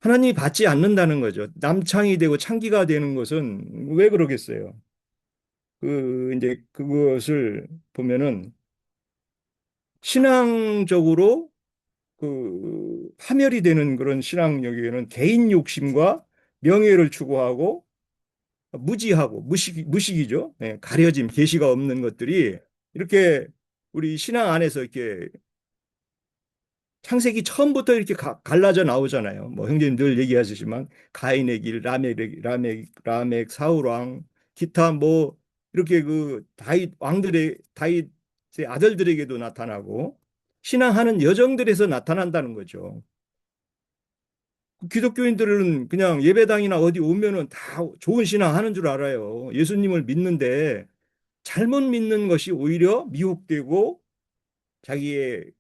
하나님이 받지 않는다는 거죠. 남창이 되고 창기가 되는 것은 왜 그러겠어요? 그 이제 그것을 보면은 신앙적으로 그 파멸이 되는 그런 신앙력에는 개인 욕심과 명예를 추구하고 무지하고 무식이죠. 가려짐, 계시가 없는 것들이 이렇게 우리 신앙 안에서 이렇게 창세기 처음부터 이렇게 갈라져 나오잖아요. 뭐 형제님 늘 얘기하시지만 가인의 길, 라멕, 사울 왕, 기타 뭐 이렇게 그 다윗 왕들의 다윗의 아들들에게도 나타나고 신앙하는 여정들에서 나타난다는 거죠. 기독교인들은 그냥 예배당이나 어디 오면은 다 좋은 신앙 하는 줄 알아요. 예수님을 믿는데 잘못 믿는 것이 오히려 미혹되고 자기의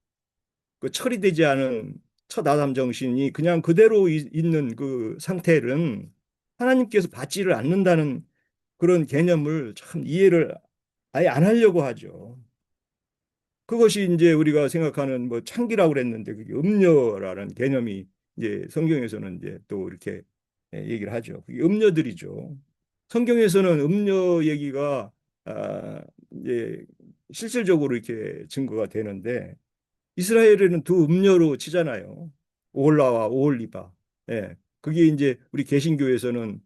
그 처리되지 않은 첫 아담 정신이 그냥 그대로 있는 그 상태는 하나님께서 받지를 않는다는 그런 개념을 참 이해를 아예 안 하려고 하죠. 그것이 이제 우리가 생각하는 뭐 창기라고 그랬는데 그게 음녀라는 개념이 이제 성경에서는 이제 또 이렇게 얘기를 하죠. 그게 음녀들이죠. 성경에서는 음녀 얘기가 이제 실질적으로 이렇게 증거가 되는데 이스라엘에는 두 음녀로 치잖아요. 오홀라와 오홀리바. 예. 그게 이제 우리 개신교에서는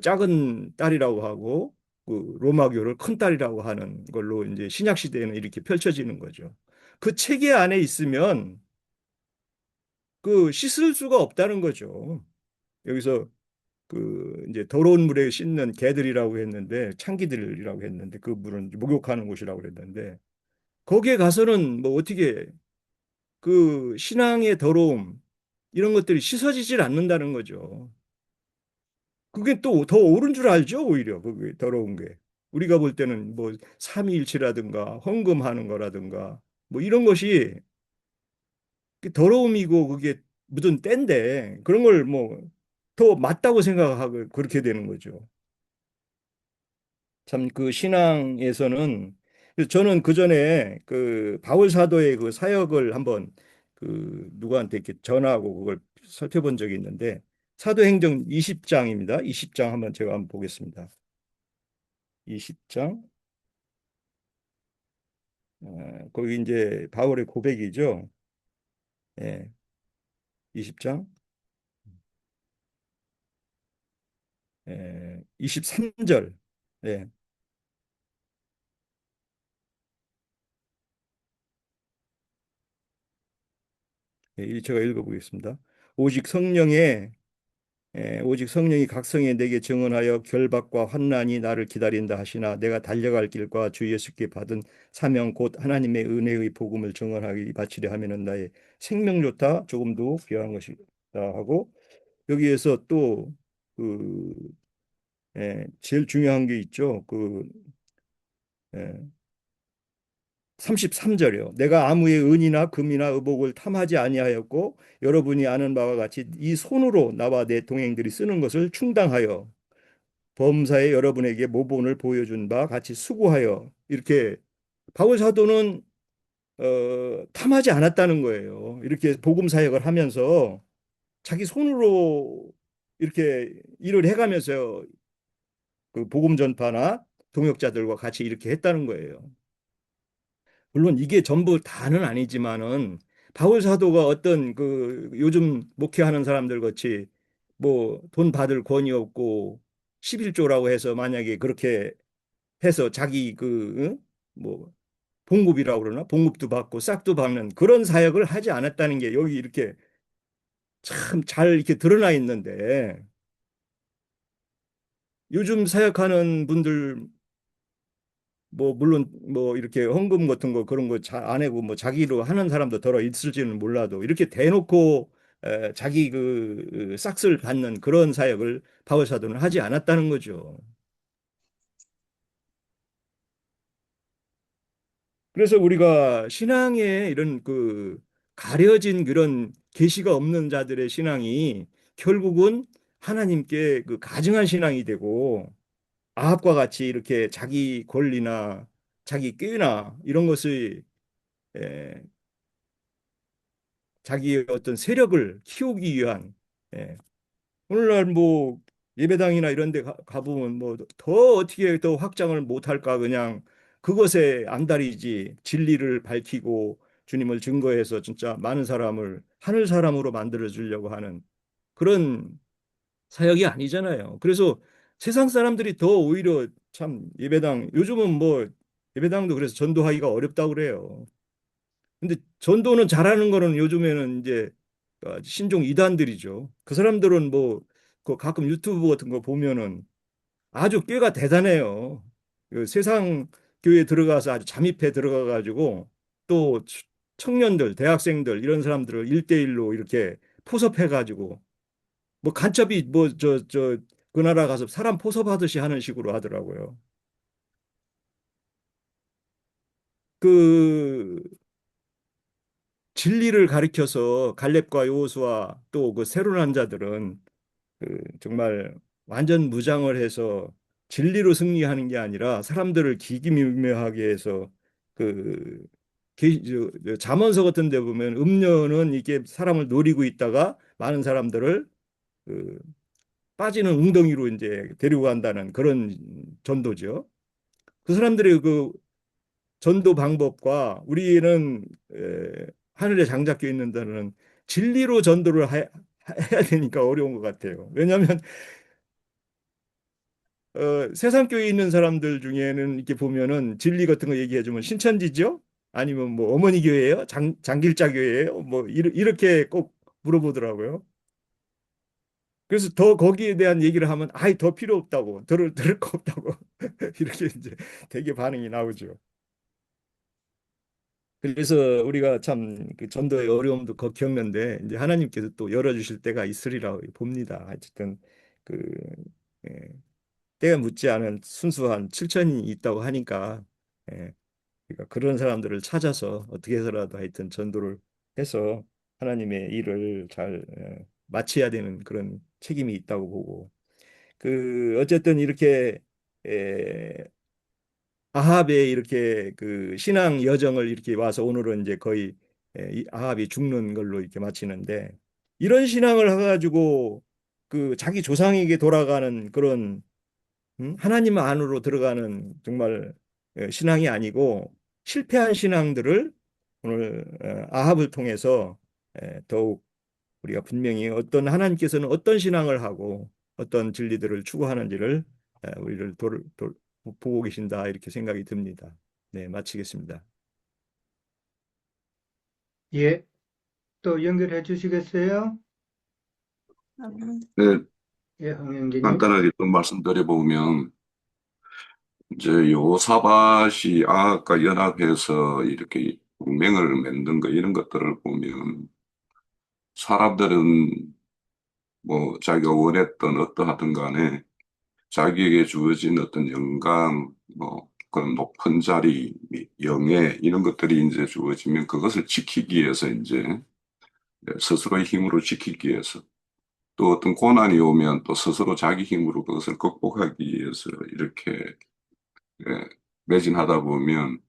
작은 딸이라고 하고 그 로마교를 큰 딸이라고 하는 걸로 이제 신약 시대에는 이렇게 펼쳐지는 거죠. 그 체계 안에 있으면 그 씻을 수가 없다는 거죠. 여기서 그 이제 더러운 물에 씻는 개들이라고 했는데 창기들이라고 했는데 그 물은 목욕하는 곳이라고 그랬는데 거기에 가서는 뭐 어떻게 그 신앙의 더러움 이런 것들이 씻어지질 않는다는 거죠. 그게 또 더 옳은 줄 알죠, 오히려 그게 더러운 게. 우리가 볼 때는 뭐 삼위일체라든가 헌금하는 거라든가 뭐 이런 것이 더러움이고 그게 묻은 때인데 그런 걸 뭐 더 맞다고 생각하고 그렇게 되는 거죠. 참 그 신앙에서는 저는 그 전에 그 바울 사도의 그 사역을 한번 그 누구한테 이렇게 전하고 그걸 살펴본 적이 있는데 사도행전 20장입니다. 20장 한번 제가 한번 보겠습니다. 20장 거기 이제 바울의 고백이죠. 예, 20장 23절. 예, 제가 읽어보겠습니다. 오직 성령의 오직 성령이 각성에 내게 증언하여 결박과 환난이 나를 기다린다 하시나 내가 달려갈 길과 주 예수께 받은 사명 곧 하나님의 은혜의 복음을 증언하기 바치려 하면은 나의 생명조차 조금도 귀한 것이다 하고 여기에서 또그 제일 중요한 게 있죠. 33절이요. 내가 아무의 은이나 금이나 의복을 탐하지 아니하였고 여러분이 아는 바와 같이 이 손으로 나와 내 동행들이 쓰는 것을 충당하여 범사에 여러분에게 모본을 보여준 바 같이 수고하여 이렇게 바울 사도는 탐하지 않았다는 거예요. 이렇게 복음 사역을 하면서 자기 손으로 이렇게 일을 해가면서 그 복음 전파나 동역자들과 같이 이렇게 했다는 거예요. 물론 이게 전부 다는 아니지만은 바울 사도가 어떤 그 요즘 목회하는 사람들 같이 뭐 돈 받을 권위 없고 11조라고 해서 만약에 그렇게 해서 자기 뭐 봉급이라고 그러나 봉급도 받고 싹도 받는 그런 사역을 하지 않았다는 게 여기 이렇게 참 잘 이렇게 드러나 있는데 요즘 사역하는 분들 뭐 물론 뭐 이렇게 헌금 같은 거 그런 거 잘 안 하고 뭐 자기로 하는 사람도 더러 있을지는 몰라도 이렇게 대놓고 자기 그 싹을 받는 그런 사역을 바울 사도는 하지 않았다는 거죠. 그래서 우리가 신앙에 이런 그 가려진 그런 계시가 없는 자들의 신앙이 결국은 하나님께 그 가증한 신앙이 되고 아합과 같이 이렇게 자기 권리나 자기 꾀나 이런 것을 에, 자기의 어떤 세력을 키우기 위한 예. 오늘날 뭐 예배당이나 이런 데 가보면 뭐 더 어떻게 더 확장을 못할까 그냥 그것에 안달이지 진리를 밝히고 주님을 증거해서 진짜 많은 사람을 하늘 사람으로 만들어 주려고 하는 그런 사역이 아니잖아요. 그래서 세상 사람들이 더 오히려 참 예배당 요즘은 뭐 예배당도 그래서 전도하기가 어렵다고 그래요. 근데 전도는 잘하는 거는 요즘에는 이제 신종 이단들이죠. 그 사람들은 뭐 그 가끔 유튜브 같은 거 보면은 아주 꾀가 대단해요. 그 세상 교회 들어가서 아주 잠입해 들어가 가지고 또 청년들, 대학생들 이런 사람들을 일대일로 이렇게 포섭해 가지고 뭐 간첩이 뭐 그 나라 가서 사람 포섭하듯이 하는 식으로 하더라고요. 그 진리를 가리켜서 갈렙과 여호수아 또 그 새로 난 자들은 그 정말 완전 무장을 해서 진리로 승리하는 게 아니라 사람들을 기기묘묘하게 해서 그 잠언서 같은 데 보면 음녀는 이게 사람을 노리고 있다가 많은 사람들을 그 빠지는 웅덩이로 이제 데리고 간다는 그런 전도죠. 그 사람들의 그 전도 방법과 우리는 하늘에 장작교 있는 데는 진리로 전도를 해야 되니까 어려운 것 같아요. 왜냐하면 세상 교회에 있는 사람들 중에는 이렇게 보면은 진리 같은 거 얘기해주면 신천지죠? 아니면 뭐 어머니 교회예요? 장길자 교회예요? 뭐 이렇게 꼭 물어보더라고요. 그래서 더 거기에 대한 얘기를 하면 아이 더 필요 없다고 들을 거 없다고 이렇게 이제 되게 반응이 나오죠. 그래서 우리가 참 그 전도의 어려움도 겪는데 이제 하나님께서 또 열어주실 때가 있으리라 봅니다. 하여튼 그 예, 때가 묻지 않은 순수한 실천이 있다고 하니까 예, 그러니까 그런 사람들을 찾아서 어떻게 해서라도 하여튼 전도를 해서 하나님의 일을 잘 마쳐야 되는 그런 책임이 있다고 보고 그 어쨌든 이렇게 아합의 이렇게 그 신앙 여정을 이렇게 와서 오늘은 이제 거의 이 아합이 죽는 걸로 이렇게 마치는데 이런 신앙을 해가지고 그 자기 조상에게 돌아가는 그런 하나님 안으로 들어가는 정말 신앙이 아니고 실패한 신앙들을 오늘 아합을 통해서 더욱 우리가 분명히 어떤 하나님께서는 어떤 신앙을 하고 어떤 진리들을 추구하는지를 우리를 보고 계신다 이렇게 생각이 듭니다. 네, 마치겠습니다. 예, 또 연결해 주시겠어요? 네, 예, 홍영진님. 간단하게 좀 말씀드려보면, 이제 요사밭이 아합과 연합해서 이렇게 동맹을 맺는 거, 이런 것들을 보면, 사람들은 뭐 자기가 원했던 어떠하든 간에 자기에게 주어진 어떤 영광, 뭐 그런 높은 자리, 영예, 이런 것들이 이제 주어지면 그것을 지키기 위해서 이제 스스로의 힘으로 지키기 위해서 또 어떤 고난이 오면 또 스스로 자기 힘으로 그것을 극복하기 위해서 이렇게 예, 매진하다 보면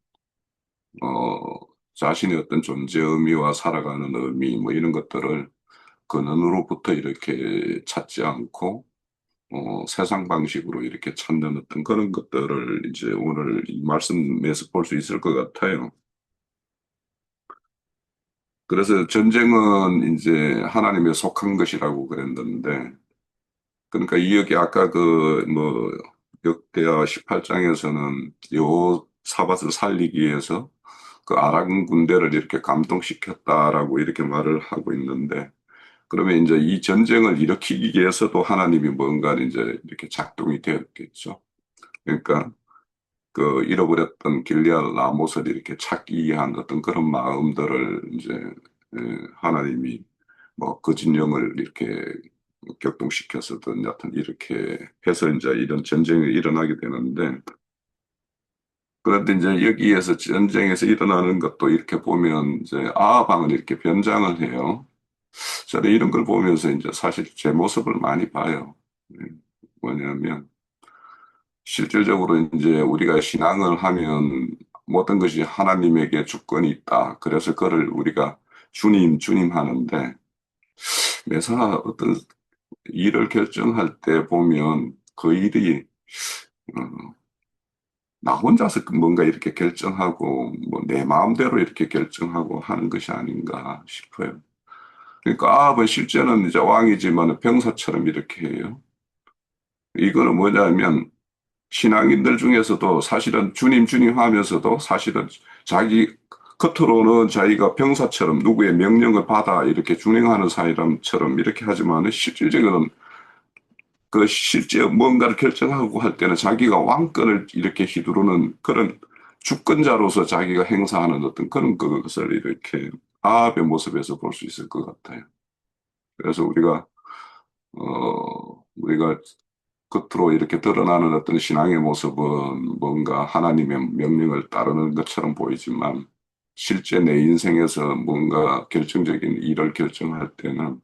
자신의 어떤 존재 의미와 살아가는 의미 뭐 이런 것들을 근원으로부터 이렇게 찾지 않고 세상 방식으로 이렇게 찾는 어떤 그런 것들을 이제 오늘 이 말씀에서 볼 수 있을 것 같아요. 그래서 전쟁은 이제 하나님에 속한 것이라고 그랬는데, 그러니까 이 여기 아까 그 뭐 역대하 18장에서는 요 사밧을 살리기 위해서 그 아람 군대를 이렇게 감동시켰다라고 이렇게 말을 하고 있는데, 그러면 이제 이 전쟁을 일으키기 위해서도 하나님이 뭔가 이제 이렇게 작동이 되었겠죠. 그러니까 그 잃어버렸던 길리앗 라못을 이렇게 찾기 위한 어떤 그런 마음들을 이제 하나님이 뭐 그 진영을 이렇게 격동시켜서든 여튼 이렇게 해서 이제 이런 전쟁이 일어나게 되는데, 그런데 이제 여기에서 전쟁에서 일어나는 것도 이렇게 보면 이제 아합왕은 이렇게 변장을 해요. 저는 이런 걸 보면서 이제 사실 제 모습을 많이 봐요. 뭐냐면 실질적으로 이제 우리가 신앙을 하면 모든 것이 하나님에게 주권이 있다. 그래서 그를 우리가 주님, 주님 하는데 매사 어떤 일을 결정할 때 보면 그 일이 어, 나 혼자서 뭔가 이렇게 결정하고 뭐 내 마음대로 이렇게 결정하고 하는 것이 아닌가 싶어요. 그러니까 아합은 실제는 이제 왕이지만 병사처럼 이렇게 해요. 이거는 뭐냐면 신앙인들 중에서도 사실은 주님 주님 하면서도 사실은 자기 겉으로는 자기가 병사처럼 누구의 명령을 받아 이렇게 준행하는 사람처럼 이렇게 하지만 실질적으로는 그 실제 뭔가를 결정하고 할 때는 자기가 왕권을 이렇게 휘두르는 그런 주권자로서 자기가 행사하는 어떤 그런 것을 이렇게 아합의 모습에서 볼 수 있을 것 같아요. 그래서 우리가 겉으로 이렇게 드러나는 어떤 신앙의 모습은 뭔가 하나님의 명령을 따르는 것처럼 보이지만 실제 내 인생에서 뭔가 결정적인 일을 결정할 때는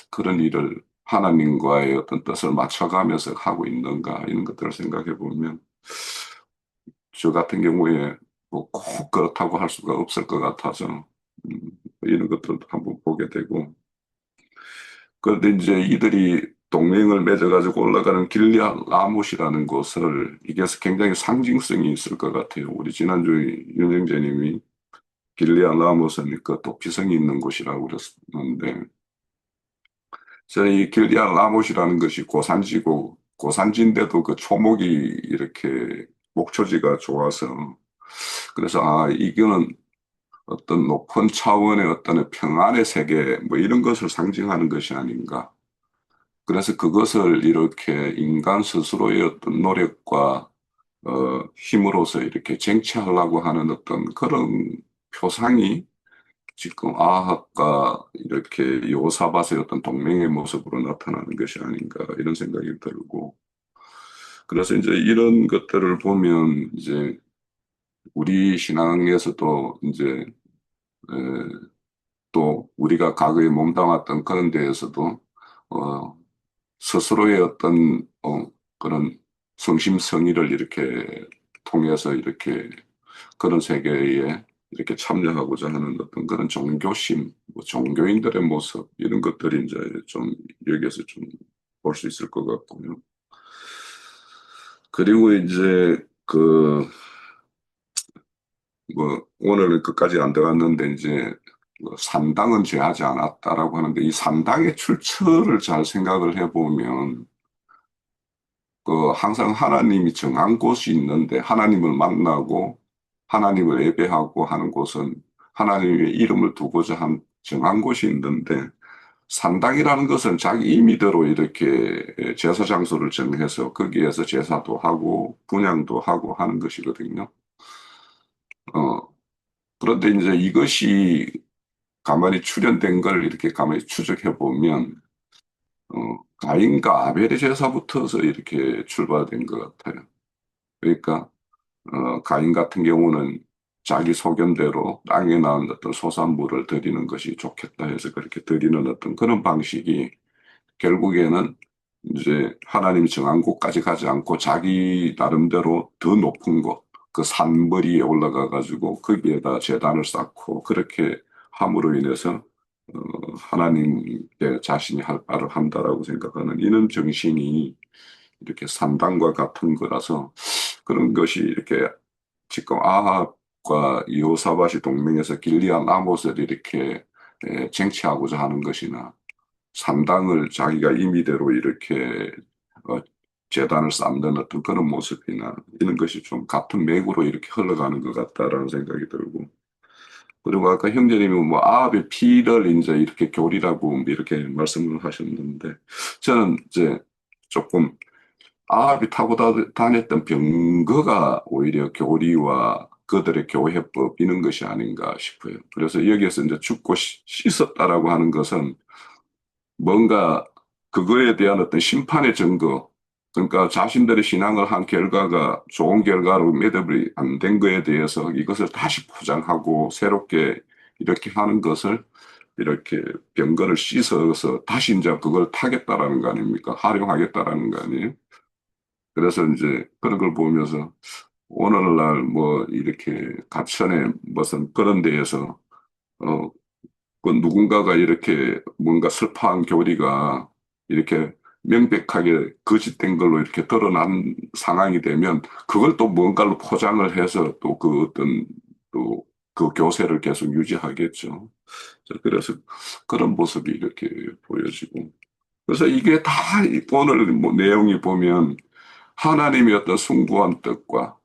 그런 일을 하나님과의 어떤 뜻을 맞춰가면서 하고 있는가 이런 것들을 생각해 보면 저 같은 경우에 뭐 꼭 그렇다고 할 수가 없을 것 같아서 음, 이런 것들도 한번 보게 되고, 그런데 이제 이들이 동맹을 맺어가지고 올라가는 길리앗 라못이라는 곳을 이게 굉장히 상징성이 있을 것 같아요. 우리 지난주에 윤영재님이 길리앗 라못은 그 도피성이 있는 곳이라고 그랬는데, 저희 길리앗 라못이라는 것이 고산지고 고산지인데도 그 초목이 이렇게 목초지가 좋아서 그래서 이거는 어떤 높은 차원의 어떤 평안의 세계 뭐 이런 것을 상징하는 것이 아닌가. 그래서 그것을 이렇게 인간 스스로의 어떤 노력과 힘으로서 이렇게 쟁취하려고 하는 어떤 그런 표상이 지금 아합과 이렇게 요사밭의 어떤 동맹의 모습으로 나타나는 것이 아닌가 이런 생각이 들고, 그래서 이제 이런 것들을 보면 이제 우리 신앙에서도 이제 에, 또 우리가 과거에 몸담았던 그런 데에서도 어, 스스로의 어떤 그런 성심성의를 이렇게 통해서 이렇게 그런 세계에 이렇게 참여하고자 하는 어떤 그런 종교심, 뭐 종교인들의 모습 이런 것들이 이제 좀 여기에서 좀 볼 수 있을 것 같고요. 그리고 이제 그 뭐 오늘은 끝까지 안 들어갔는데 이제 뭐 산당은 죄하지 않았다라고 하는데 이 산당의 출처를 잘 생각을 해보면 그 항상 하나님이 정한 곳이 있는데 하나님을 만나고 하나님을 예배하고 하는 곳은 하나님의 이름을 두고자 한 정한 곳이 있는데 산당이라는 것은 자기 임의대로 이렇게 제사 장소를 정해서 거기에서 제사도 하고 분향도 하고 하는 것이거든요. 어, 그런데 이제 이것이 가만히 출현된 걸 이렇게 가만히 추적해 보면 가인과 아벨의 제사부터서 이렇게 출발된 것 같아요. 그러니까 가인 같은 경우는 자기 소견대로 땅에 나온 어떤 소산물을 드리는 것이 좋겠다 해서 그렇게 드리는 어떤 그런 방식이 결국에는 이제 하나님이 정한 곳까지 가지 않고 자기 나름대로 더 높은 곳, 그 산머리에 올라가 가지고 거기에다 제단을 쌓고 그렇게 함으로 인해서 어, 하나님께 자신이 할 바를 한다라고 생각하는 이런 정신이 이렇게 산당과 같은 거라서 그런 것이 이렇게 지금 아합과 여호사밧이 동맹해서 길리앗 나못을 이렇게 쟁취하고자 하는 것이나 산당을 자기가 임의대로 이렇게 어, 재단을 쌓는 어떤 그런 모습이나 이런 것이 좀 같은 맥으로 이렇게 흘러가는 것 같다라는 생각이 들고 그리고 아까 형제님이 뭐 아합의 피를 이제 이렇게 교리라고 이렇게 말씀을 하셨는데 저는 이제 조금 아합이 타고 다녔던 병거가 오히려 교리와 그들의 교회법 이런 것이 아닌가 싶어요. 그래서 여기에서 이제 죽고 씻었다라고 하는 것은 뭔가 그거에 대한 어떤 심판의 증거, 그러니까 자신들의 신앙을 한 결과가 좋은 결과로 매듭이 안 된 거에 대해서 이것을 다시 포장하고 새롭게 이렇게 하는 것을 이렇게 병거를 씻어서 다시 이제 그걸 타겠다라는 거 아닙니까? 활용하겠다라는 거 아니에요? 그래서 이제 그런 걸 보면서 오늘날 뭐 이렇게 가천에 무슨 그런 데에서 어, 그 누군가가 이렇게 뭔가 슬퍼한 교리가 이렇게 명백하게 거짓된 걸로 이렇게 드러난 상황이 되면 그걸 또 뭔가로 포장을 해서 또 그 어떤 또 그 교세를 계속 유지하겠죠. 그래서 그런 모습이 이렇게 보여지고. 그래서 이게 다 오늘 뭐 내용이 보면 하나님의 어떤 숭고한 뜻과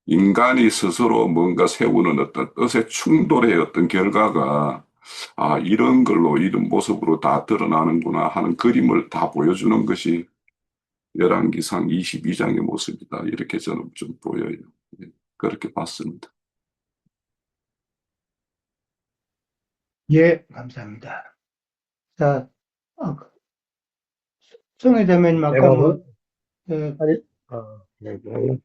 인간이 스스로 뭔가 세우는 어떤 뜻의 충돌의 어떤 결과가 아, 이런 걸로, 이런 모습으로 다 드러나는구나 하는 그림을 다 보여주는 것이 열왕기상 22장의 모습이다. 이렇게 저는 좀 보여요. 예, 그렇게 봤습니다. 예, 감사합니다. 자, 아, 성혜 대면님 아까 제가 뭐, 예, 아니, 네, 네.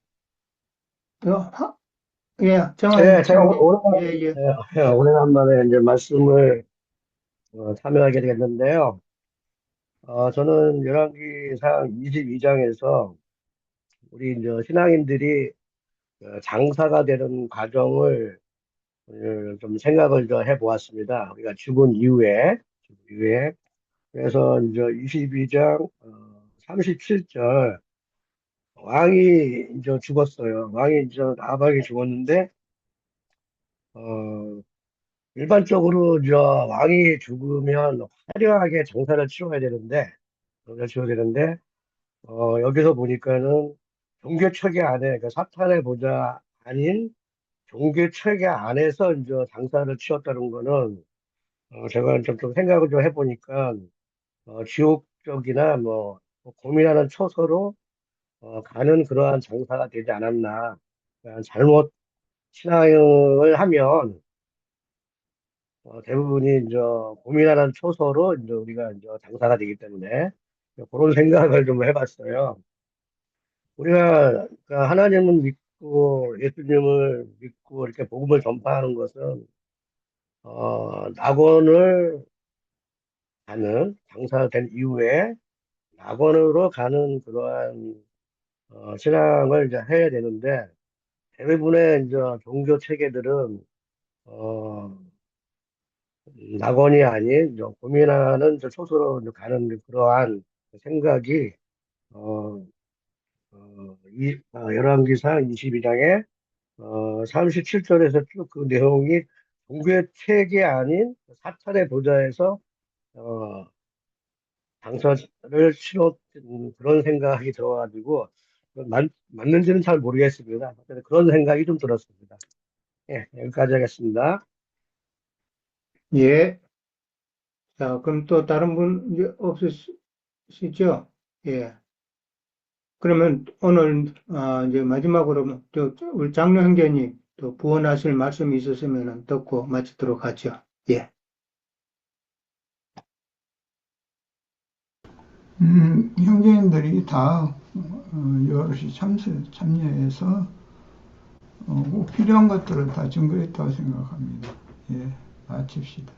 예, 정한 예, 제가 성님, 예, 예. 오래간만에 이제 말씀을 참여하게 되겠는데요. 저는 열왕기상 22장에서 우리 이제 신앙인들이 장사가 되는 과정을 좀 생각을 좀 해보았습니다. 우리가 죽은 이후에. 그래서 이제 22장 37절 왕이 이제 죽었어요. 왕이 이제 나박이 죽었는데 어, 일반적으로 저 왕이 죽으면 화려하게 장사를 치러야 되는데 여기서 보니까는 종교 체계 안에 그러니까 사탄의 보좌 아닌 종교 체계 안에서 이제 장사를 치렀다는 거는 제가 좀 생각을 좀 해보니까 지옥적이나 뭐 고민하는 처소로 가는 그러한 장사가 되지 않았나. 그러니까 잘못 신앙을 하면 대부분이 이제 고민하는 초소로 이제 우리가 이제 장사가 되기 때문에 그런 생각을 좀 해봤어요. 우리가 그러니까 하나님을 믿고 예수님을 믿고 이렇게 복음을 전파하는 것은 낙원을 가는 장사된 이후에 낙원으로 가는 그러한 신앙을 이제 해야 되는데 대부분의 이제 종교 체계들은 어, 낙원이 아닌 이제 고민하는 저 초소로 이제 가는 그러한 생각이 어, 열왕기상 22장에 37절에서 쭉 그 내용이 종교의 책이 아닌 사탄의 보좌에서 어, 당선을 치렀 그런 생각이 들어가지고 맞는지는 잘 모르겠습니다. 그런 생각이 좀 들었습니다. 예, 여기까지 하겠습니다. 예. 자, 그럼 또 다른 분 이제 없으시죠? 예. 그러면 오늘 이제 마지막으로 우리 장로 형제님 또 부원하실 말씀이 있으시면 듣고 마치도록 하죠. 예. 형제님들이 다 여럿이 참여해서 꼭 필요한 것들을 다 증거했다고 생각합니다. 예, 마칩시다.